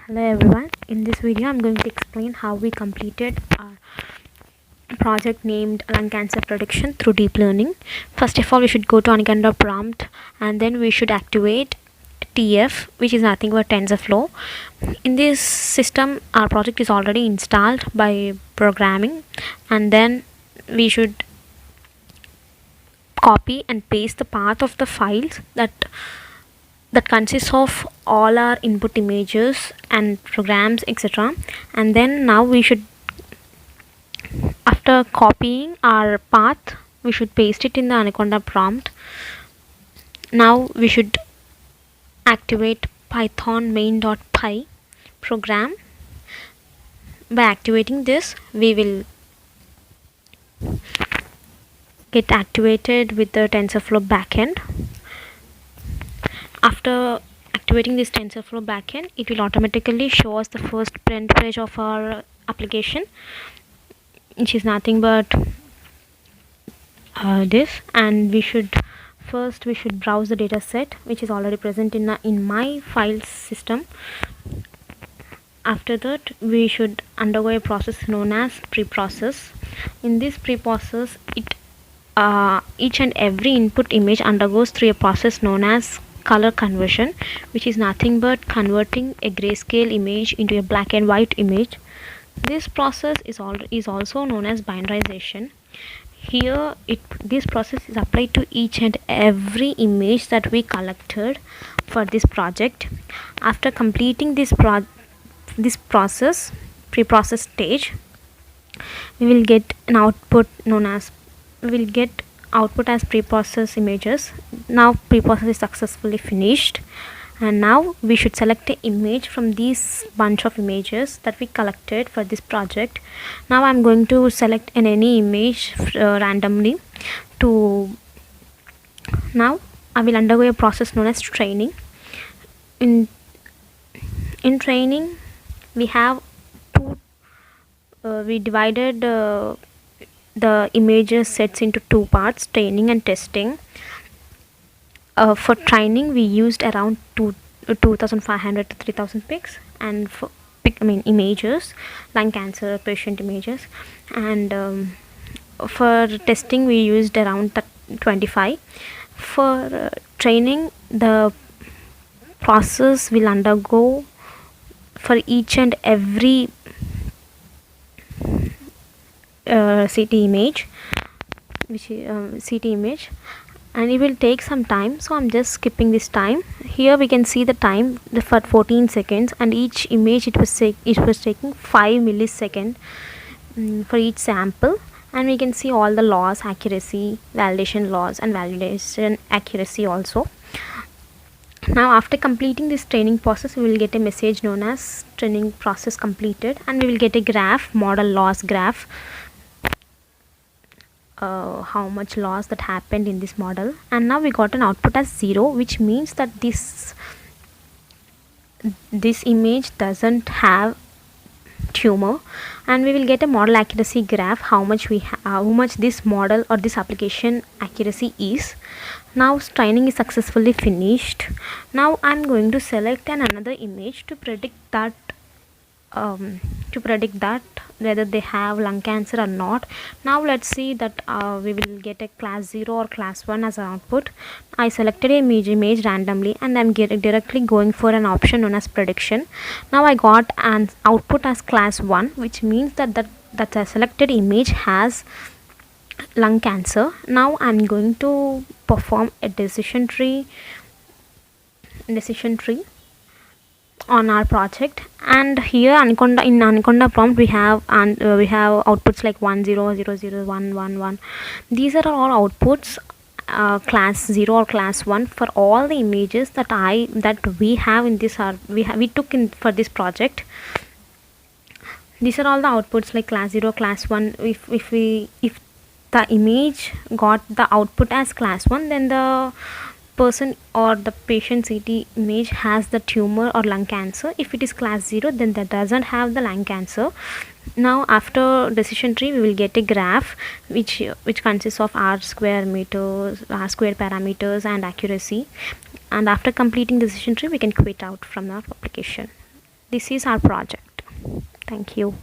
Hello everyone, in this video I'm going to explain how we completed our project named lung cancer prediction through deep learning. First of all, we should go to Anaconda prompt and then we should activate TF, which is nothing but TensorFlow. In this system our project is already installed by programming, and then we should copy and paste the path of the files that consists of all our input images and programs, etc. And then now we should, after copying our path, we should paste it in the Anaconda prompt. Now we should activate python main.py program. By activating this, we will get activated with the TensorFlow backend. After activating this TensorFlow backend, it will automatically show us the first print page of our application, which is nothing but this. And we should browse the data set which is already present in my file system. After that, we should undergo a process known as preprocess. In this preprocess, each and every input image undergoes through a process known as color conversion, which is nothing but converting a grayscale image into a black and white image. This process is also known as binarization. Here this process is applied to each and every image that we collected for this project. After completing this process, preprocess stage, we will get an output as preprocess images. Now preprocess is successfully finished, and now we should select an image from these bunch of images that we collected for this project. Now I'm going to select any image randomly. Now I will undergo a process known as training. In training, we have we divided the images sets into two parts: training and testing. For training, we used around 2500 to 3000 pics, and for images, lung cancer patient images. And for testing, we used around 25. For training, the process will undergo for each and every CT image, and it will take some time, so I'm just skipping this time. Here we can see the time for 14 seconds, and each image it was taking 5 milliseconds for each sample. And we can see all the loss, accuracy, validation loss, and validation accuracy also. Now after completing this training process, we will get a message known as training process completed, and we will get a graph, model loss graph, how much loss that happened in this model. And now we got an output as 0, which means that this image doesn't have tumor. And we will get a model accuracy graph, how much this model or this application accuracy is. Now training is successfully finished. Now I'm going to select another image to predict that whether they have lung cancer or not. Now let's see that we will get a class 0 or class 1 as an output. I selected an image randomly, and I'm directly going for an option known as prediction. Now I got an output as class 1, which means that the selected image has lung cancer. Now I'm going to perform a decision tree on our project. And here in Anaconda prompt we have outputs like 1 0 0 0 1 1 1. These are all outputs class 0 or class 1 for all the images that we have in this we took in for this project. These are all the outputs like class 0, class 1. If the image got the output as class 1, then the person or the patient CT image has the tumor or lung cancer. If it is class 0, then that doesn't have the lung cancer. Now after decision tree, we will get a graph which consists of R square parameters and accuracy. And after completing the decision tree, we can quit out from our application. This is our project. Thank you.